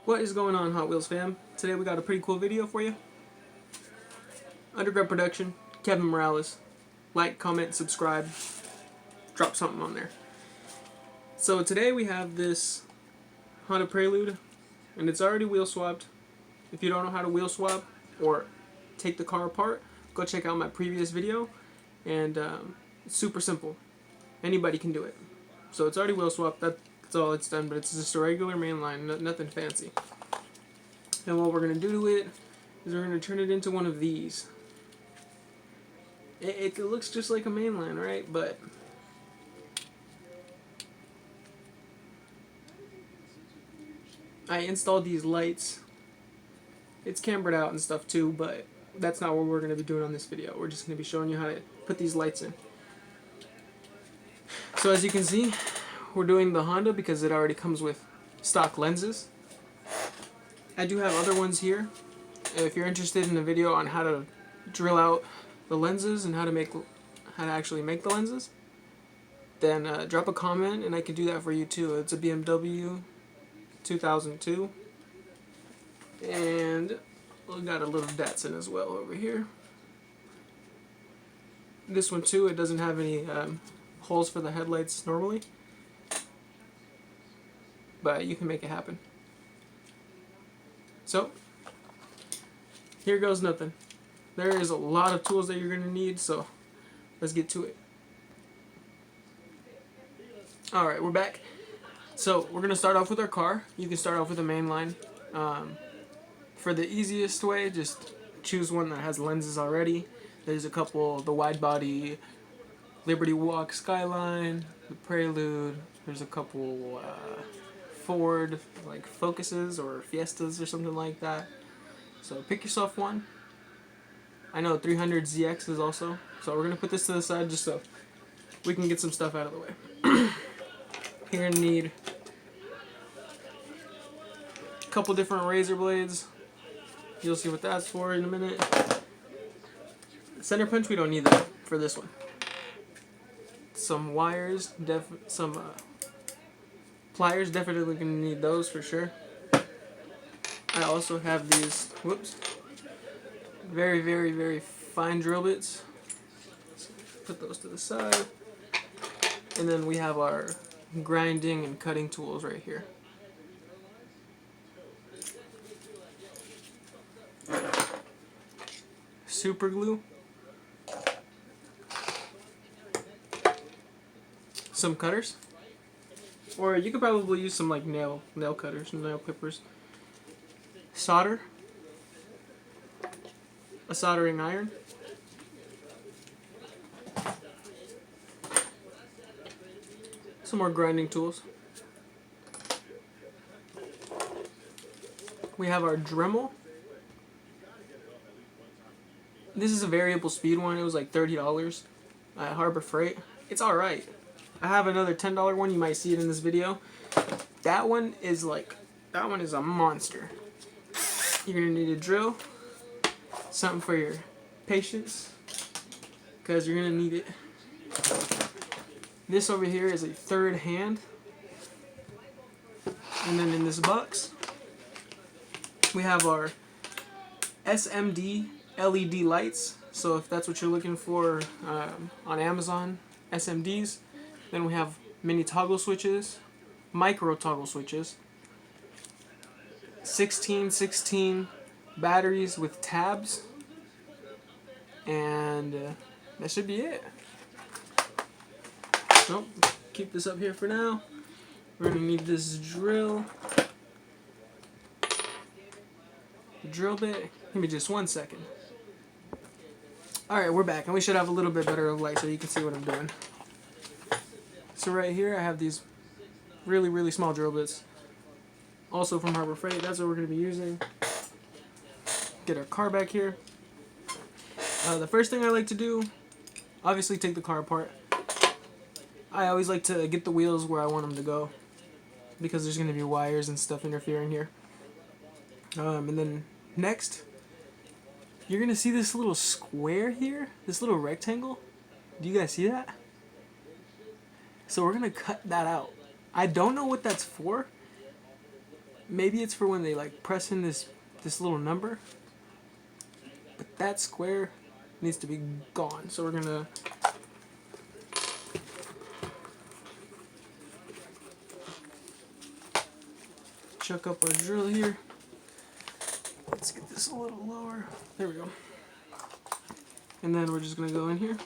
What is going on, Hot Wheels fam? Today we got a pretty cool video for you. Underground production, Kevin Morales. Like, comment, subscribe, drop something on there. So today we have this Honda Prelude, and it's already wheel swapped. If you don't know how to wheel swap or take the car apart, go check out my previous video. And it's super simple. Anybody can do it. So it's already wheel swapped. That's all it's done, but it's just a regular mainline, nothing fancy. And what we're going to do to it is we're going to turn it into one of these. It looks just like a mainline, right? But I installed these lights. It's cambered out and stuff too, but that's not what we're going to be doing on this video. We're just going to be showing you how to put these lights in. So as you can see, we're doing the Honda because it already comes with stock lenses. I do have other ones here. If you're interested in a video on how to drill out the lenses and how to actually make the lenses, then drop a comment and I can do that for you too. It's a BMW 2002, and we got a little Datsun as well over here. This one too, it doesn't have any holes for the headlights normally, but you can make it happen. So here goes nothing. There is a lot of tools that you're going to need, so let's get to it. Alright, we're back. So we're going to start off with our car. You can start off with a mainline. For the easiest way, just choose one that has lenses already. There's a couple, the wide body Liberty Walk Skyline, the Prelude. There's a couple Ford like Focuses or Fiestas or something like that. So pick yourself one. I know 300ZX is also. So we're going to put this to the side just so we can get some stuff out of the way. You're going to need a couple different razor blades. You'll see what that's for in a minute. Center punch, we don't need that for this one. Some wires, some pliers, definitely going to need those for sure. I also have these, very, very, very fine drill bits. So put those to the side. And then we have our grinding and cutting tools right here. Super glue. Some cutters. Or you could probably use some like nail cutters, nail clippers. Solder. A soldering iron. Some more grinding tools. We have our Dremel. This is a variable speed one. It was like $30 at Harbor Freight. It's alright. I have another $10 one. You might see it in this video. That one is a monster. You're gonna need a drill, something for your patience, because you're gonna need it. This over here is a third hand. And then in this box, we have our SMD LED lights. So if that's what you're looking for on Amazon, SMDs. Then we have mini toggle switches, micro toggle switches, 16 batteries with tabs, and that should be it. So keep this up here for now. We're going to need this drill. The drill bit. Give me just 1 second. Alright, we're back, and we should have a little bit better of light so you can see what I'm doing. So right here I have these really, really small drill bits. Also from Harbor Freight. That's what we're going to be using. Get our car back here. The first thing I like to do, obviously take the car apart. I always like to get the wheels where I want them to go, because there's going to be wires and stuff interfering here. And then next, you're going to see this little square here, this little rectangle. Do you guys see that? So we're going to cut that out. I don't know what that's for. Maybe it's for when they like press in this little number, but that square needs to be gone. So we're gonna chuck up our drill here. Let's get this a little lower. There we go. And then we're just gonna go in here.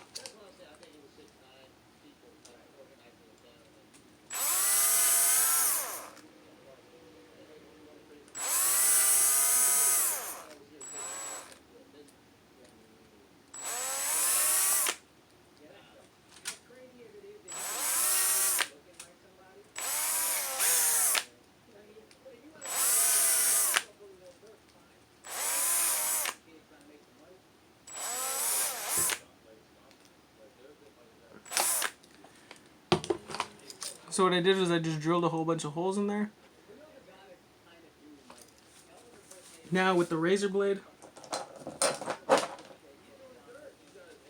So what I did was I just drilled a whole bunch of holes in there. Now with the razor blade,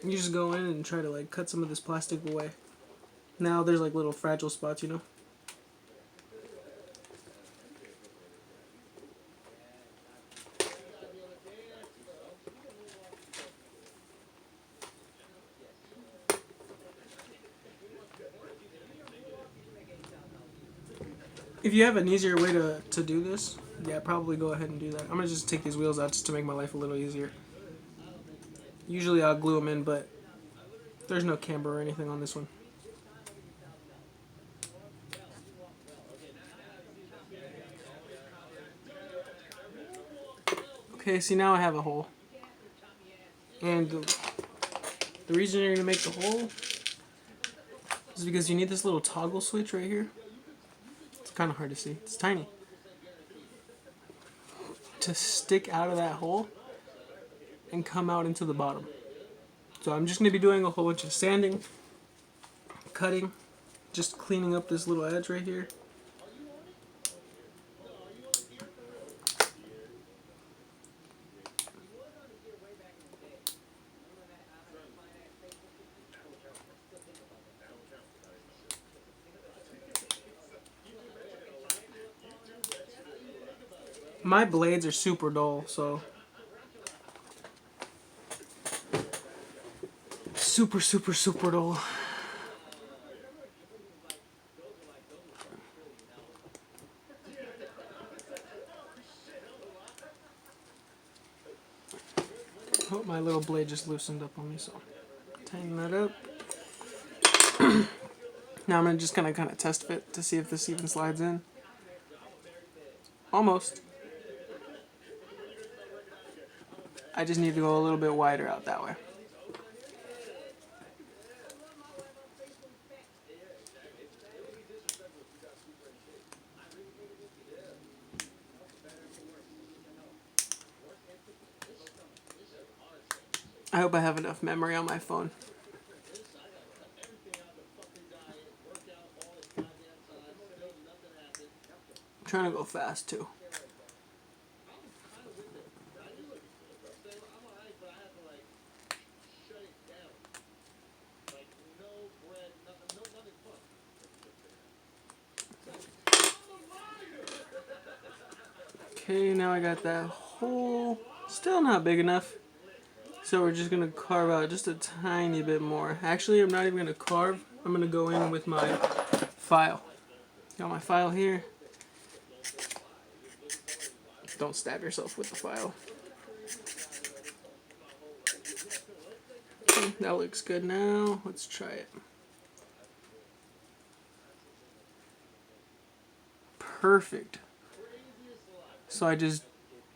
you just go in and try to like cut some of this plastic away. Now there's like little fragile spots, you know. If you have an easier way to do this, yeah, probably go ahead and do that. I'm going to just take these wheels out just to make my life a little easier. Usually I'll glue them in, but there's no camber or anything on this one. Okay, see now I have a hole. And the reason you're going to make the hole is because you need this little toggle switch right here. It's kind of hard to see. It's tiny. To stick out of that hole and come out into the bottom. So I'm just going to be doing a whole bunch of sanding, cutting, just cleaning up this little edge right here. My blades are super dull, so super dull. Oh, my little blade just loosened up on me, so tighten that up. Now I'm gonna just kind of test fit to see if this even slides in. Almost. I just need to go a little bit wider out that way. I hope I have enough memory on my phone. I'm trying to go fast too. Okay, now I got that hole. Still not big enough. So we're just going to carve out just a tiny bit more. Actually, I'm not even going to carve. I'm going to go in with my file. Got my file here. Don't stab yourself with the file. Okay, that looks good now. Let's try it. Perfect. So I just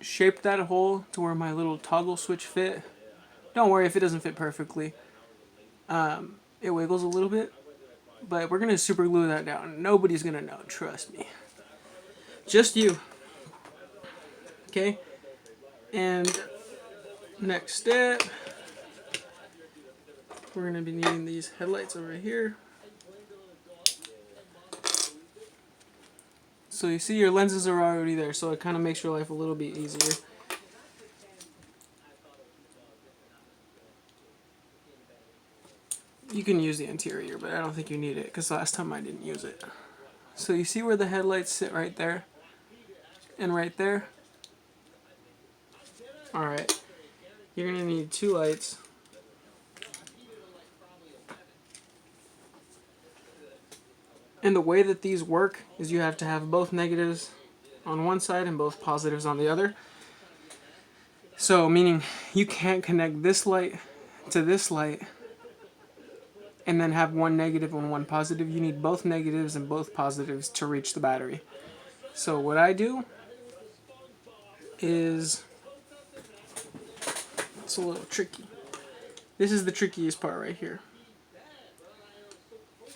shaped that hole to where my little toggle switch fit. Don't worry if it doesn't fit perfectly. It wiggles a little bit, but we're gonna super glue that down. Nobody's gonna know, trust me. Just you. Okay? And next step, we're gonna be needing these headlights over here. So you see your lenses are already there, so it kind of makes your life a little bit easier. You can use the interior, but I don't think you need it because last time I didn't use it. So you see where the headlights sit right there? and right there. Alright, you're going to need 2 lights. And the way that these work is you have to have both negatives on one side and both positives on the other. So, meaning you can't connect this light to this light and then have one negative and one positive. You need both negatives and both positives to reach the battery. So what I do is, it's a little tricky. This is the trickiest part right here.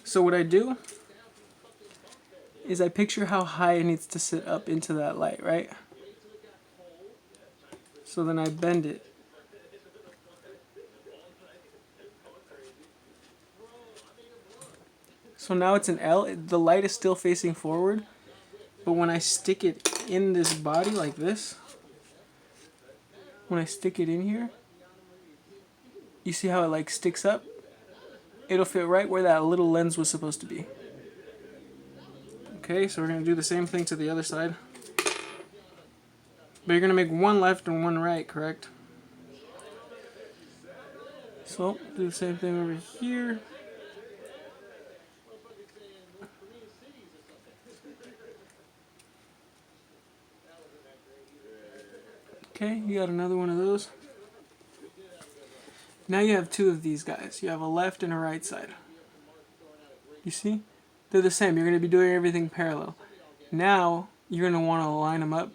So what I do is I picture how high it needs to sit up into that light, right? So then I bend it. So now it's an L. The light is still facing forward, but when I stick it in this body like this, when I stick it in here, you see how it like sticks up? It'll fit right where that little lens was supposed to be. Okay, so we're going to do the same thing to the other side. But you're going to make one left and one right, correct? So, do the same thing over here. Okay, you got another one of those. Now you have 2 of these guys. You have a left and a right side. You see? They're the same. You're going to be doing everything parallel. Now, you're going to want to line them up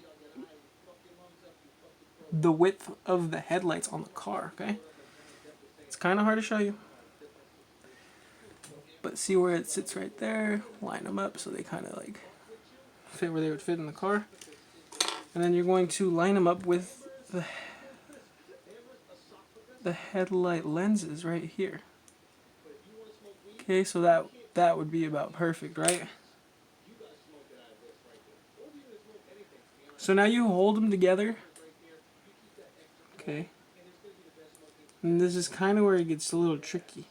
the width of the headlights on the car, okay? It's kind of hard to show you. But see where it sits right there? Line them up so they kind of like fit where they would fit in the car. And then you're going to line them up with the headlight lenses right here. Okay, so that would be about perfect, right? So now you hold them together. Okay. And this is kind of where it gets a little tricky.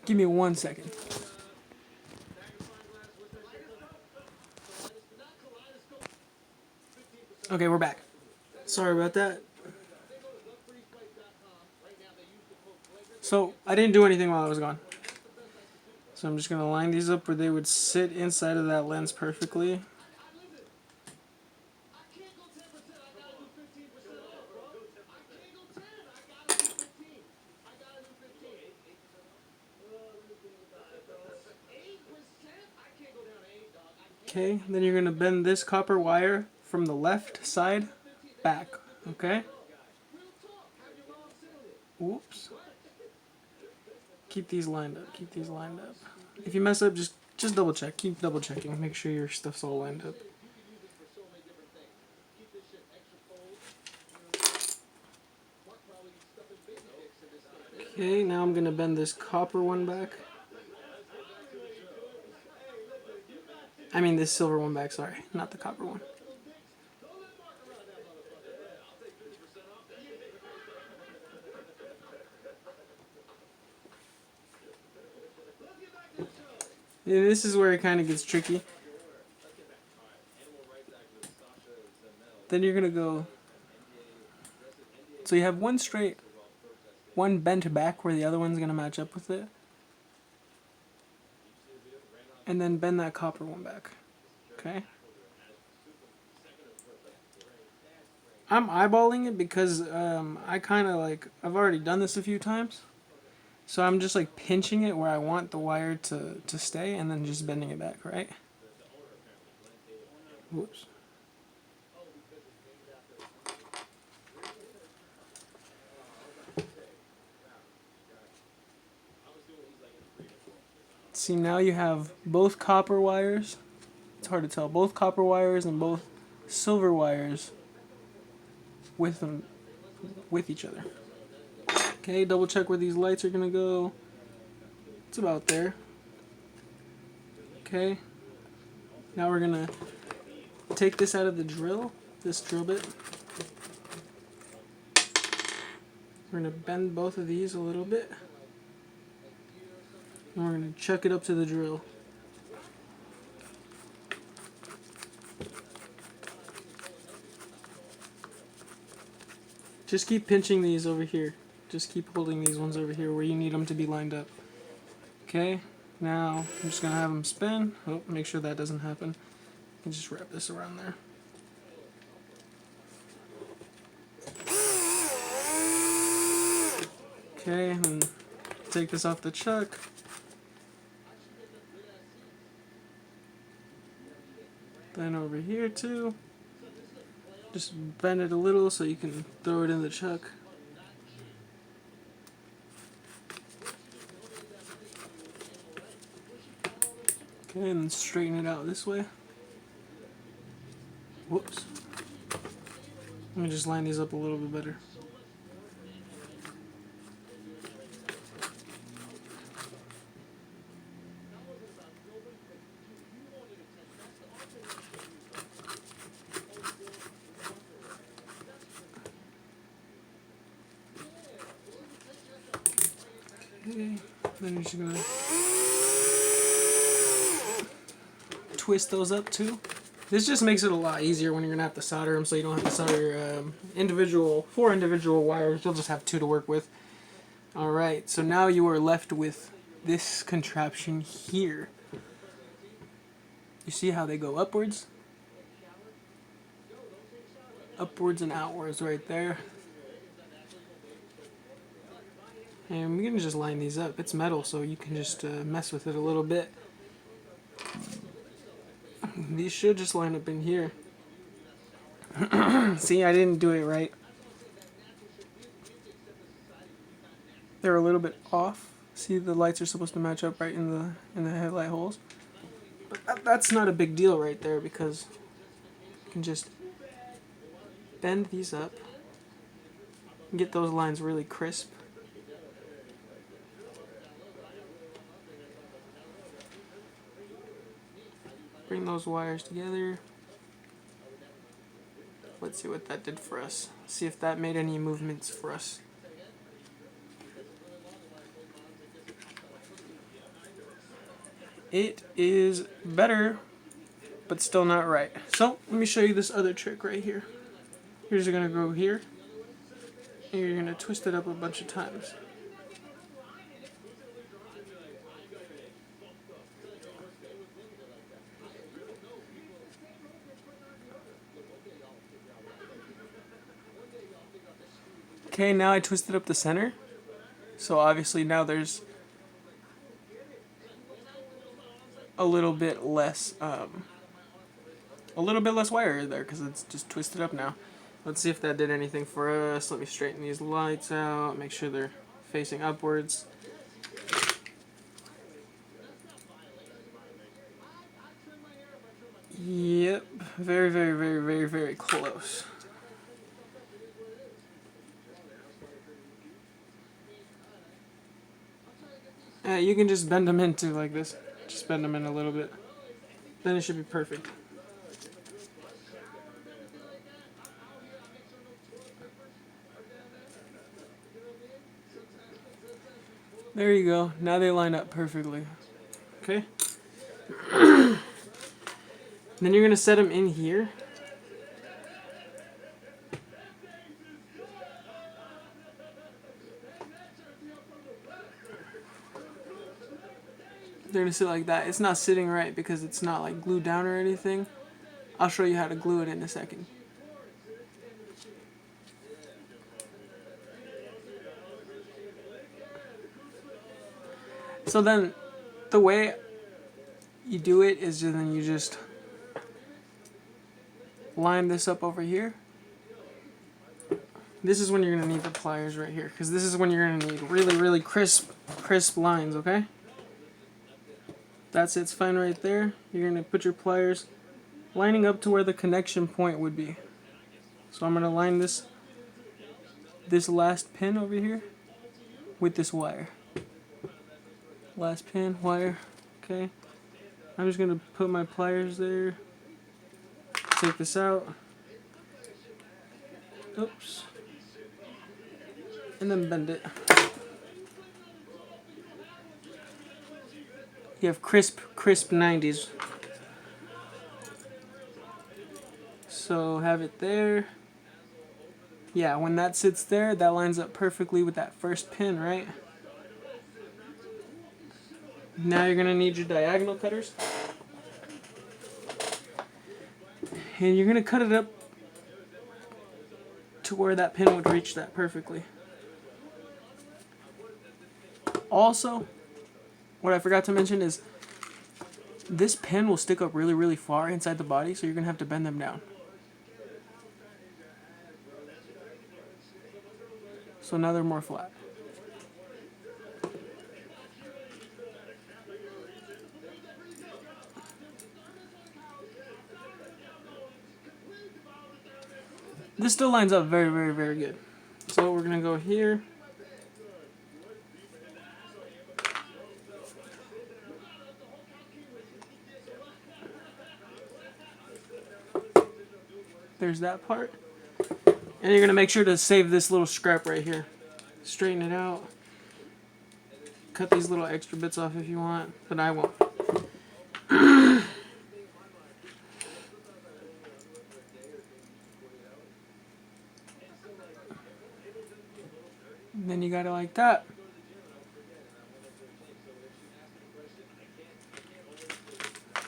Give me 1 second. Okay, we're back. Sorry about that. So, I didn't do anything while I was gone. So I'm just going to line these up where they would sit inside of that lens perfectly. Okay, then you're going to bend this copper wire from the left side back, okay? Whoops. Keep these lined up, keep these lined up. If you mess up, just double check. Keep double checking. Make sure your stuff's all lined up. Okay, now I'm going to bend this copper one back. I mean this silver one back, sorry, not the copper one. Yeah, this is where it kind of gets tricky. Then you're going to go, so you have one straight, one bent back where the other one's going to match up with it. And then bend that copper one back. Okay? I'm eyeballing it because I kind of like, I've already done this a few times. So I'm just like pinching it where I want the wire to stay and then just bending it back, right? Whoops. See, now you have both copper wires. It's hard to tell. Both copper wires and both silver wires with each other. Okay, double check where these lights are gonna go. It's about there. Okay. Now we're gonna take this out of the drill, this drill bit. We're gonna bend both of these a little bit. And we're going to chuck it up to the drill. Just keep pinching these over here. Just keep holding these ones over here where you need them to be lined up. Okay, now I'm just going to have them spin. Oh, make sure that doesn't happen. And just wrap this around there. Okay, and take this off the chuck. Then over here too. Just bend it a little so you can throw it in the chuck. Okay, and then straighten it out this way. Whoops. Let me just line these up a little bit better. Okay, then you're just gonna twist those up too. This just makes it a lot easier when you're gonna have to solder them, so you don't have to solder four individual wires. You'll just have two to work with. All right, so now you are left with this contraption here. You see how they go upwards? Upwards and outwards right there. And we can just line these up. It's metal, so you can just mess with it a little bit. These should just line up in here. See, I didn't do it right. They're a little bit off. See, the lights are supposed to match up right in the headlight holes. But that's not a big deal right there, because you can just bend these up and get those lines really crisp. Bring those wires together. Let's see what that did for us. See if that made any movements for us. It is better, but still not right. So let me show you this other trick right here. You're just gonna go here, and you're gonna twist it up a bunch of times. Okay, now I twisted up the center, so obviously now there's a little bit less wire there because it's just twisted up now. Let's see if that did anything for us. Let me straighten these lights out, make sure they're facing upwards. Yep, very, very, very, very, very close. You can just bend them into like this. Just bend them in a little bit. Then it should be perfect. There you go. Now they line up perfectly. Okay? Then you're going to set them in here. They're going to sit like that. It's not sitting right because it's not like glued down or anything. I'll show you how to glue it in a second. So then the way you do it is then you just line this up over here. This is when you're going to need the pliers right here, because this is when you're going to need really, really crisp lines, okay? That's it's fine right there. You're going to put your pliers lining up to where the connection point would be. So I'm going to line this last pin over here with this wire. Last pin, wire, okay? I'm just going to put my pliers there. Take this out. Oops. And then bend it. You have crisp 90s. So have it there. Yeah, when that sits there, that lines up perfectly with that first pin, right? Now you're going to need your diagonal cutters. And you're going to cut it up to where that pin would reach that perfectly. Also, what I forgot to mention is this pin will stick up really, really far inside the body, so you're going to have to bend them down. So now they're more flat. This still lines up very, very, very good. So we're going to go here. There's that part. And you're going to make sure to save this little scrap right here. Straighten it out. Cut these little extra bits off if you want, but I won't. And then you got it like that.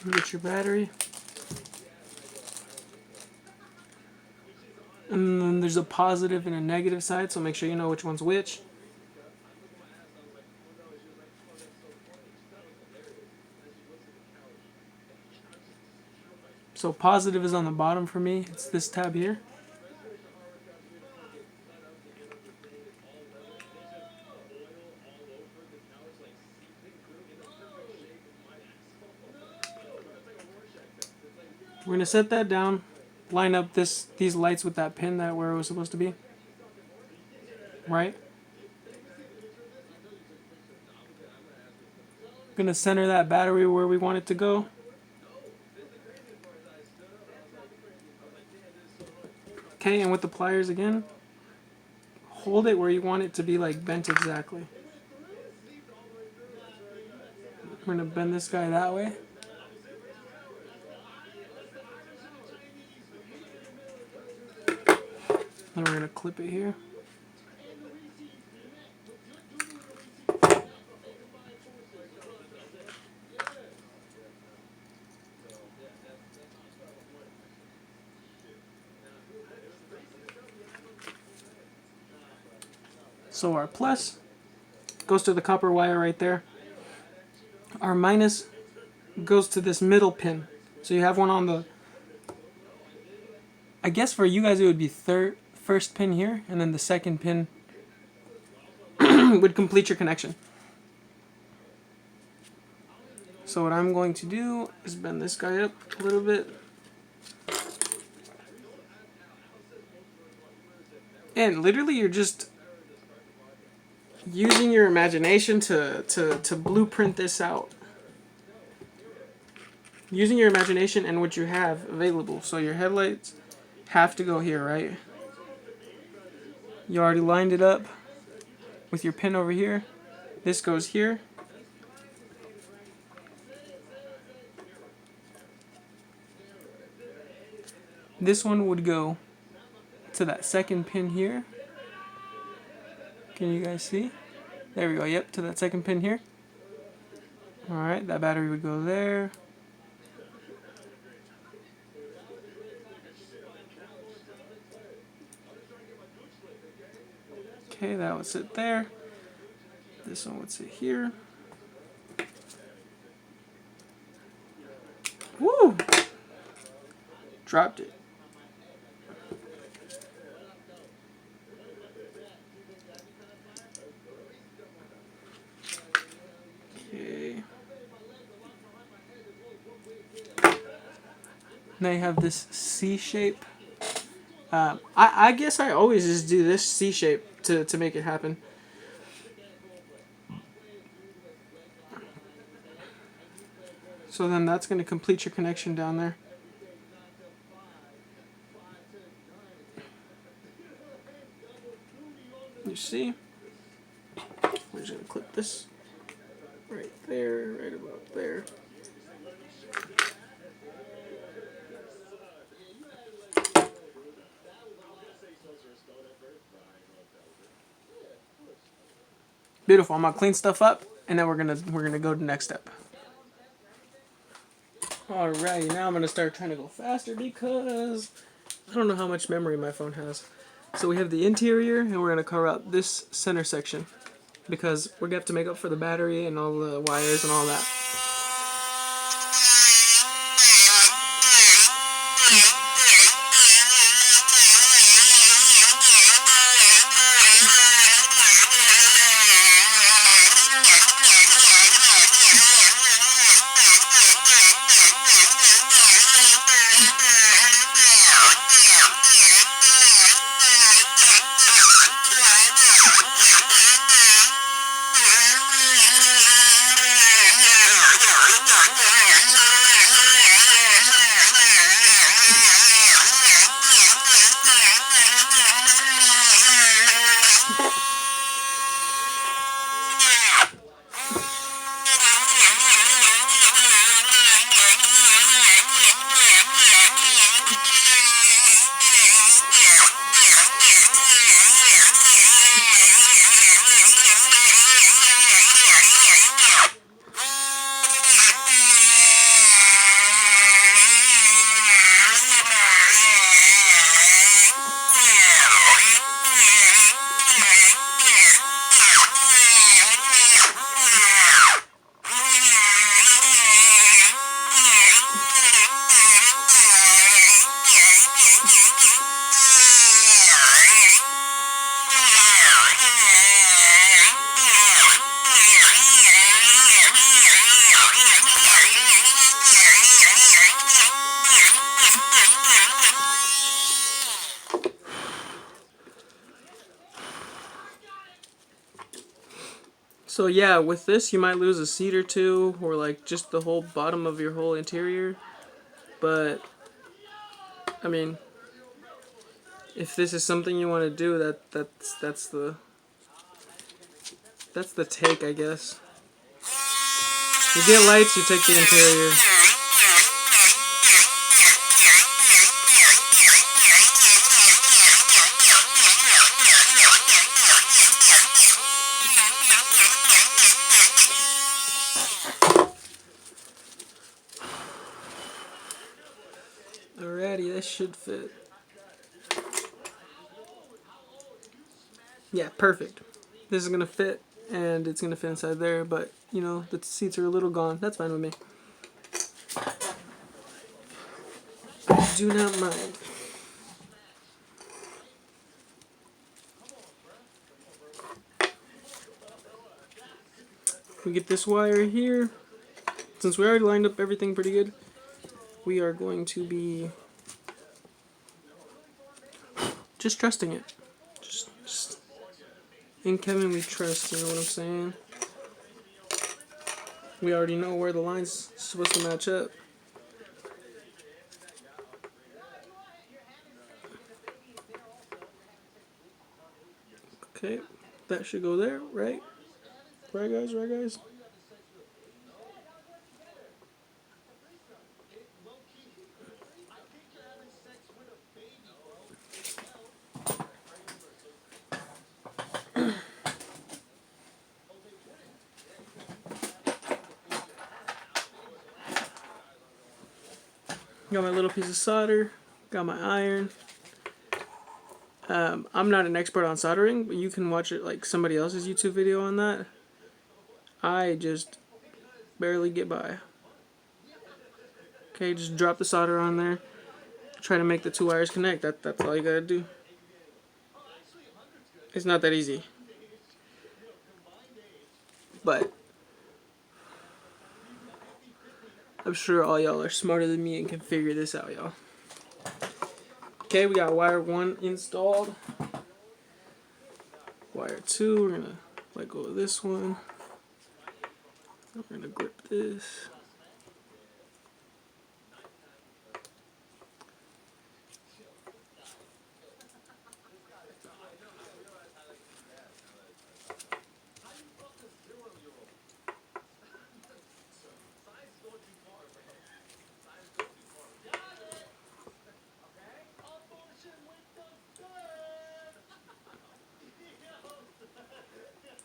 Get your battery. And then there's a positive and a negative side, so make sure you know which one's which. So positive is on the bottom for me. It's this tab here. We're going to set that down. Line up these lights with that pin that where it was supposed to be. Right? Going to center that battery where we want it to go. Okay, and with the pliers again, hold it where you want it to be like bent exactly. We're going to bend this guy that way. Then we're going to clip it here. So our plus goes to the copper wire right there. Our minus goes to this middle pin. So you have one on the, I guess for you guys it would be first pin here, and then the second pin would complete your connection. So what I'm going to do is bend this guy up a little bit. And literally you're just using your imagination to blueprint this out. Using your imagination and what you have available. So your headlights have to go here, right? You already lined it up with your pin over here. This goes here. This one would go to that second pin here. Can you guys see? There we go. Yep, to that second pin here. Alright, that battery would go there. Okay, that would sit there. This one would sit here. Woo! Dropped it. Okay. Now you have this C shape. I guess I always just do this C shape to make it happen. So then that's going to complete your connection down there. You see? We're just going to clip this. right there, right about there. Beautiful. I'm gonna clean stuff up, and then we're gonna go to the next step. Alrighty, now I'm gonna start trying to go faster because I don't know how much memory my phone has. So we have the interior, and we're gonna cover up this center section because we're gonna have to make up for the battery and all the wires and all that. So yeah, with this you might lose a seat or two, or like just the whole bottom of your whole interior. But I mean, if this is something you want to do, that's the take, I guess. You get lights, you take the interior. Alrighty, this should fit. Yeah, perfect. This is gonna fit, and it's gonna fit inside there, but you know, the seats are a little gone. That's fine with me. I do not mind. We get this wire here. Since we already lined up everything pretty good, we are going to be just trusting it. Just in Kevin we trust, you know what I'm saying? We already know where the line's supposed to match up. Okay, that should go there, right? Right guys, right guys? Got my little piece of solder, got my iron. I'm not an expert on soldering, but you can watch it like somebody else's YouTube video on that. I just barely get by. Okay, just drop the solder on there. Try to make the two wires connect. That's all you gotta do. It's not that easy. But I'm sure all y'all are smarter than me and can figure this out, y'all. Okay, we got wire 1 installed. Wire 2, we're gonna let go of this one. We're gonna grip this.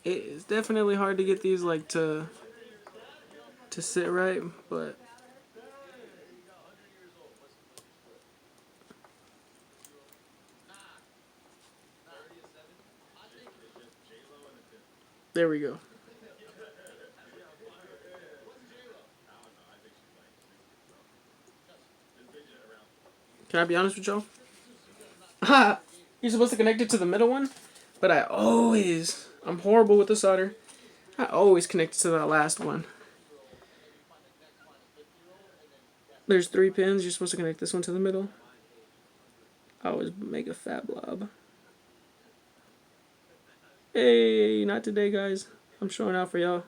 It's definitely hard to get these like to sit right, but there we go. Can I be honest with y'all? You're supposed to connect it to the middle one, but I'm horrible with the solder. I always connect it to that last one. There's 3 pins. You're supposed to connect this one to the middle. I always make a fat blob. Hey, not today, guys. I'm showing out for y'all.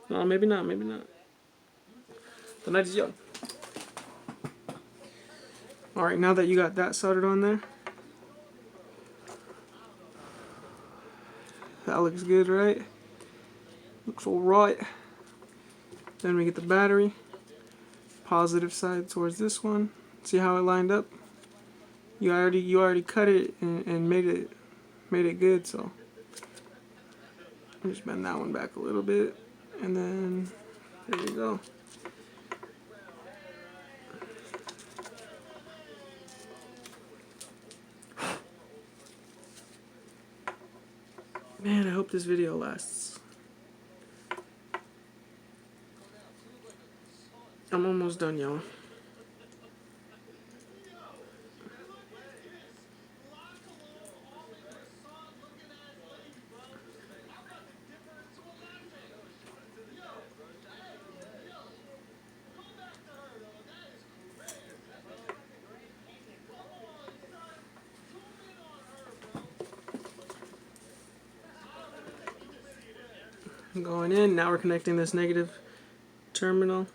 No, maybe not. Maybe not. The night is young. All right, now that you got that soldered on there, that looks good, right? Looks all right. Then we get the battery. Positive side towards this one. See how it lined up? You already cut it and made it good. So just bend that one back a little bit, and then there you go. Man, I hope this video lasts. I'm almost done, y'all. Going in, now we're connecting this negative terminal.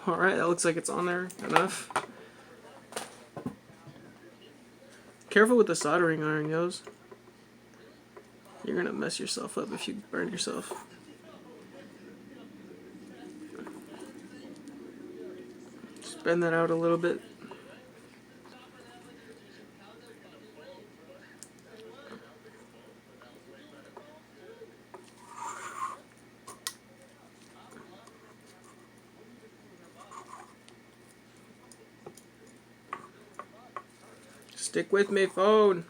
Alright, that looks like it's on there enough. Careful with the soldering iron, yos. You're gonna mess yourself up if you burn yourself. Just bend that out a little bit. Stick with me, phone.